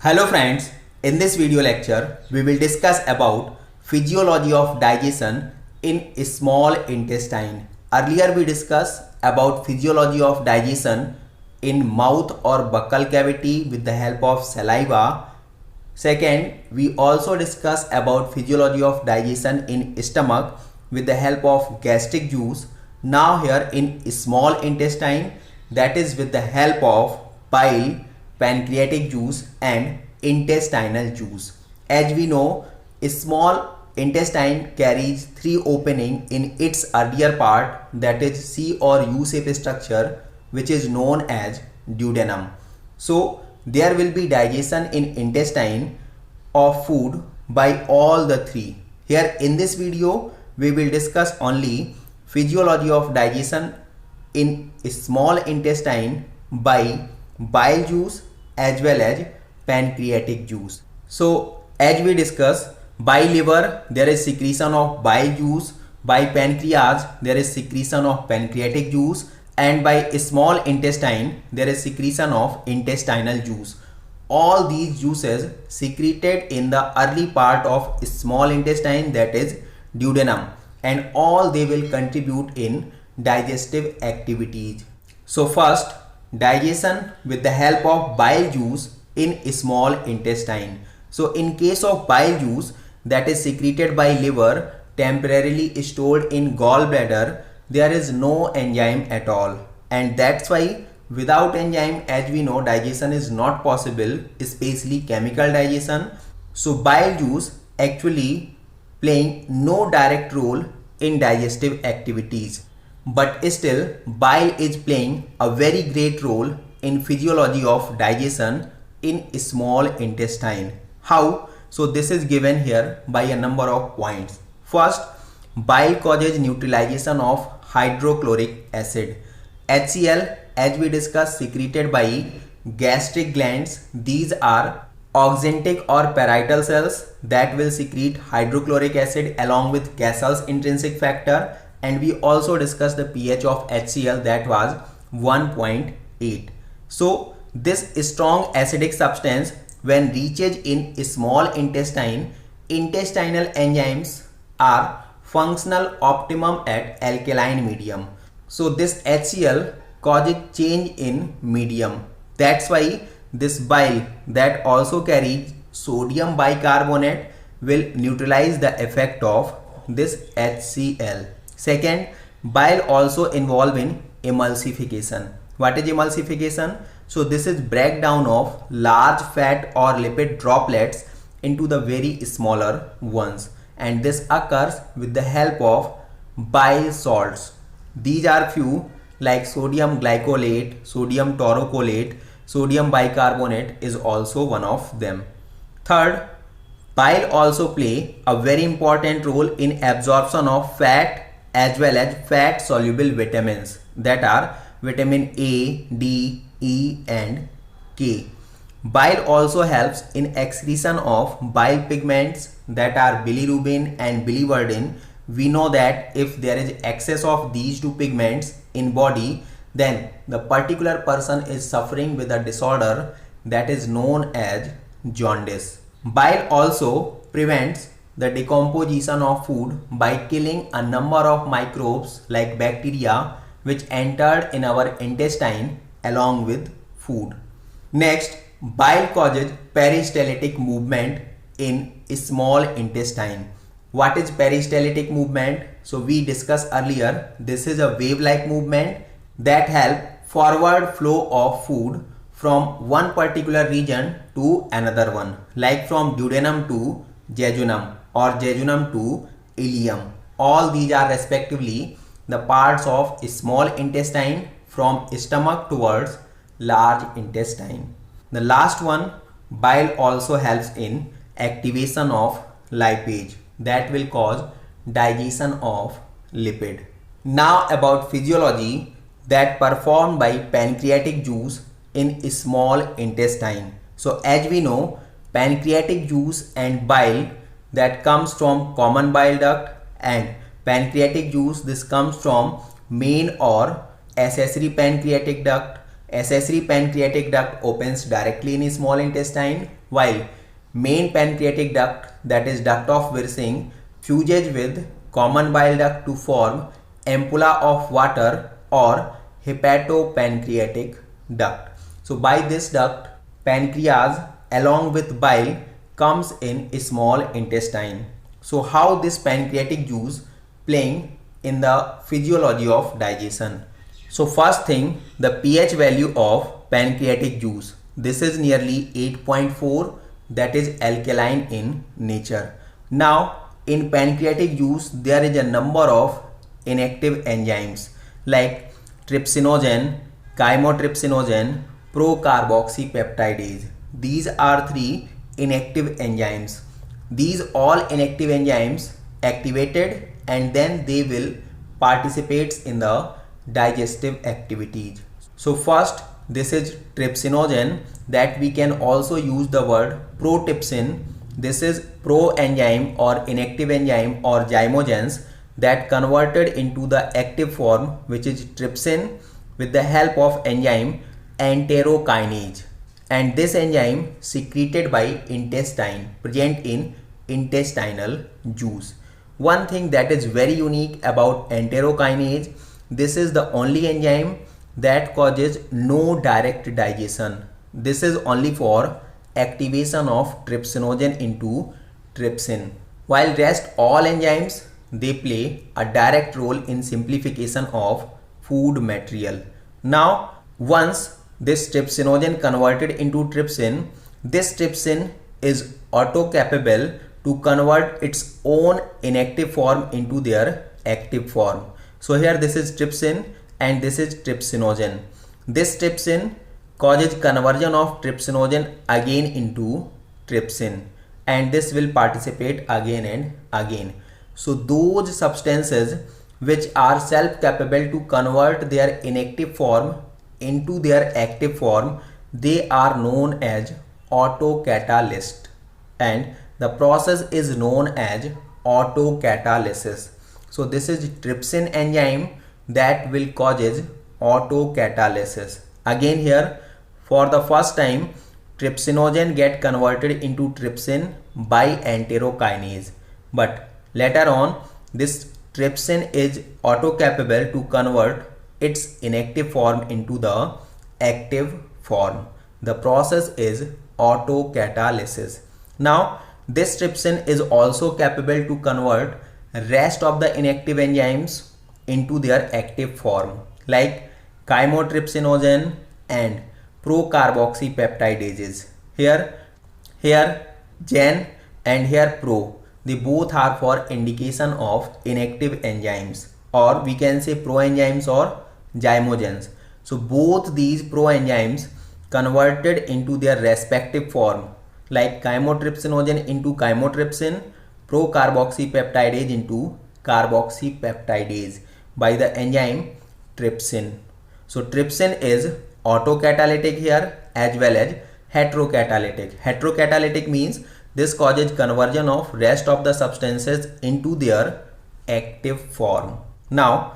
Hello friends, in this video lecture we will discuss about physiology of digestion in small intestine. Earlier we discussed about physiology of digestion in mouth or buccal cavity with the help of saliva. Second, we also discuss about physiology of digestion in stomach with the help of gastric juice. Now here in small intestine, that is with the help of bile, pancreatic juice and intestinal juice. As we know, small intestine carries three openings in its earlier part, that is C or U-shaped structure, which is known as duodenum. So there will be digestion in intestine of food by all the three. Here in this video we will discuss only physiology of digestion in small intestine by bile juice as well as pancreatic juice. So as we discuss, by liver there is secretion of bile juice, by pancreas there is secretion of pancreatic juice, and by small intestine there is secretion of intestinal juice. All these juices secreted in the early part of small intestine, that is duodenum, and all they will contribute in digestive activities. So first, digestion with the help of bile juice in small intestine. So in case of bile juice that is secreted by liver temporarily stored in gallbladder, there is no enzyme at all, and that's why without enzyme, as we know, digestion is not possible, especially chemical digestion. So bile juice actually playing no direct role in digestive activities, but still bile is playing a very great role in physiology of digestion in small intestine. How? So this is given here by a number of points. First, bile causes neutralization of hydrochloric acid. HCl, as we discussed, secreted by gastric glands. These are oxyntic or parietal cells that will secrete hydrochloric acid along with Gassal's intrinsic factor, and we also discussed the pH of HCl, that was 1.8. So this strong acidic substance, when reaches in small intestine, intestinal enzymes are functional optimum at alkaline medium. So this HCl causes change in medium. That's why this bile that also carries sodium bicarbonate will neutralize the effect of this HCl. Second, bile also involved in emulsification. What is emulsification? So this is breakdown of large fat or lipid droplets into the very smaller ones, and this occurs with the help of bile salts. These are few like sodium glycolate, sodium taurocolate, sodium bicarbonate is also one of them. Third, bile also play a very important role in absorption of fat as well as fat soluble vitamins, that are vitamin A, D, E and K. Bile also helps in excretion of bile pigments, that are bilirubin and biliverdin. We know that if there is excess of these two pigments in body, then the particular person is suffering with a disorder that is known as jaundice. Bile also prevents the decomposition of food by killing a number of microbes like bacteria which entered in our intestine along with food. Next, bile causes peristaltic movement in small intestine. What is peristaltic movement? So we discussed earlier, this is a wave-like movement that help forward flow of food from one particular region to another one, like from duodenum to jejunum or jejunum to ileum. All these are respectively the parts of small intestine from stomach towards large intestine. The last one, bile also helps in activation of lipase that will cause digestion of lipid. Now about physiology that performed by pancreatic juice in small intestine. So as we know, pancreatic juice and bile that comes from common bile duct, and pancreatic juice, this comes from main or accessory pancreatic duct. Accessory pancreatic duct opens directly in small intestine, while main pancreatic duct, that is duct of Wirsing, fuses with common bile duct to form ampulla of water or hepatopancreatic duct. So by this duct, pancreas along with bile comes in a small intestine. So how this pancreatic juice playing in the physiology of digestion? So first thing, the pH value of pancreatic juice. This is nearly 8.4, that is alkaline in nature. Now in pancreatic juice there is a number of inactive enzymes like trypsinogen, chymotrypsinogen, procarboxypeptidase. These are three inactive enzymes. These all inactive enzymes activated and then they will participate in the digestive activities. So first, this is trypsinogen, that we can also use the word protrypsin. This is pro enzyme or inactive enzyme or zymogens that converted into the active form, which is trypsin, with the help of enzyme enterokinase. And this enzyme secreted by intestine, present in intestinal juice. One thing that is very unique about enterokinase, this is the only enzyme that causes no direct digestion. This is only for activation of trypsinogen into trypsin. While rest all enzymes, they play a direct role in simplification of food material. Now, once this trypsinogen converted into trypsin, this trypsin is auto capable to convert its own inactive form into their active form. So here this is trypsin and this is trypsinogen. This trypsin causes conversion of trypsinogen again into trypsin, and this will participate again and again. So those substances which are self-capable to convert their inactive form into their active form, they are known as autocatalyst, and the process is known as autocatalysis. So this is trypsin enzyme that will causes autocatalysis. Again here, for the first time, trypsinogen get converted into trypsin by enterokinase, but later on this trypsin is auto capable to convert its inactive form into the active form. The process is autocatalysis. Now this trypsin is also capable to convert rest of the inactive enzymes into their active form, like chymotrypsinogen and procarboxypeptidases. Here gen and here pro, they both are for indication of inactive enzymes, or we can say proenzymes or zymogens. So both these proenzymes converted into their respective form, like chymotrypsinogen into chymotrypsin, procarboxypeptidase into carboxypeptidase by the enzyme trypsin. So trypsin is autocatalytic here as well as heterocatalytic. Heterocatalytic means this causes conversion of rest of the substances into their active form. Now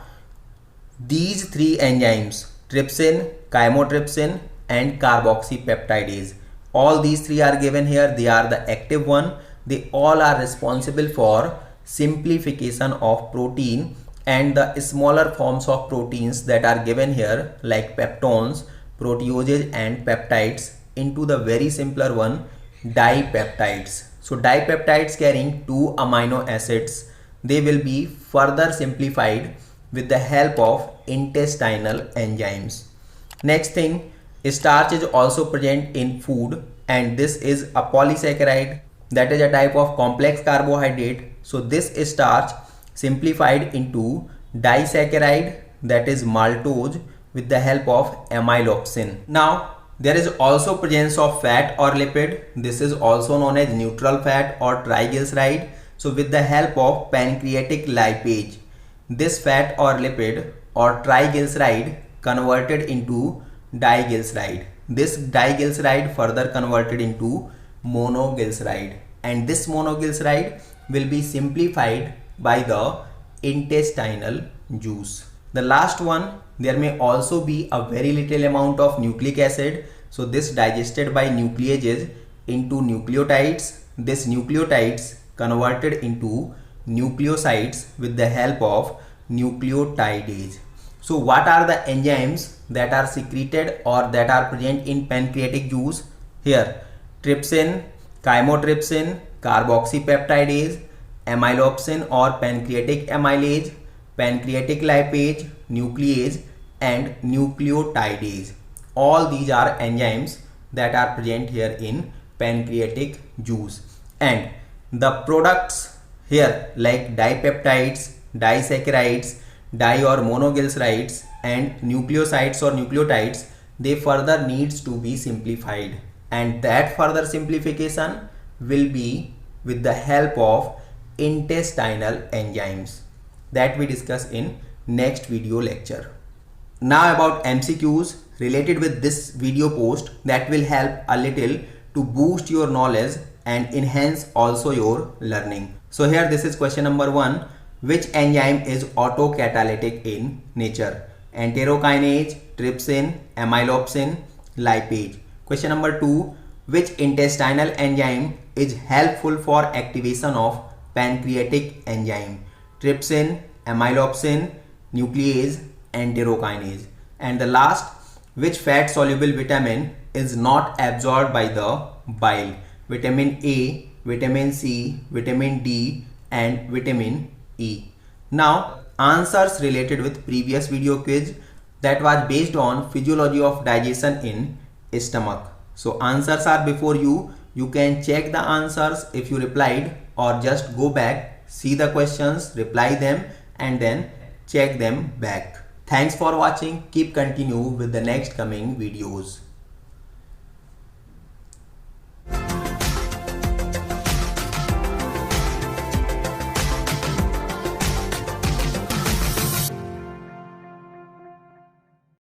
these three enzymes, trypsin, chymotrypsin and carboxypeptidase, all these three are given here. They are the active one. They all are responsible for simplification of protein and the smaller forms of proteins that are given here, like peptones, proteases and peptides, into the very simpler one, dipeptides. So dipeptides carrying 2 amino acids, they will be further simplified with the help of intestinal enzymes. Next thing, starch is also present in food, and this is a polysaccharide, that is a type of complex carbohydrate. So this starch simplified into disaccharide, that is maltose, with the help of amylopsin. Now there is also presence of fat or lipid. This is also known as neutral fat or triglyceride. So with the help of pancreatic lipase, this fat or lipid or triglyceride converted into diglyceride. This diglyceride further converted into monoglyceride, and this monoglyceride will be simplified by the intestinal juice. The last one, there may also be a very little amount of nucleic acid. So this digested by nucleases into nucleotides. This nucleotides converted into nucleosides with the help of nucleotidase. So what are the enzymes that are secreted or that are present in pancreatic juice? Here, trypsin, chymotrypsin, carboxypeptidase, amylopsin or pancreatic amylase, pancreatic lipase, nuclease and nucleotidase. All these are enzymes that are present here in pancreatic juice. And the products here like dipeptides, disaccharides, di or monoglycerides and nucleosides or nucleotides, they further needs to be simplified, and that further simplification will be with the help of intestinal enzymes that we discuss in next video lecture. Now about MCQs related with this video post that will help a little to boost your knowledge and enhance also your learning. So here this is question number 1. Which enzyme is autocatalytic in nature? Enterokinase, trypsin, amylopsin, lipase. Question number 2. Which intestinal enzyme is helpful for activation of pancreatic enzyme? Trypsin, amylopsin, nuclease, enterokinase. And the last, which fat soluble vitamin is not absorbed by the bile? Vitamin A, vitamin C, vitamin D and vitamin E. Now answers related with previous video quiz that was based on physiology of digestion in stomach. So answers are before you. You can check the answers if you replied, or just go back, see the questions, reply them and then check them back. Thanks for watching. Keep continue with the next coming videos.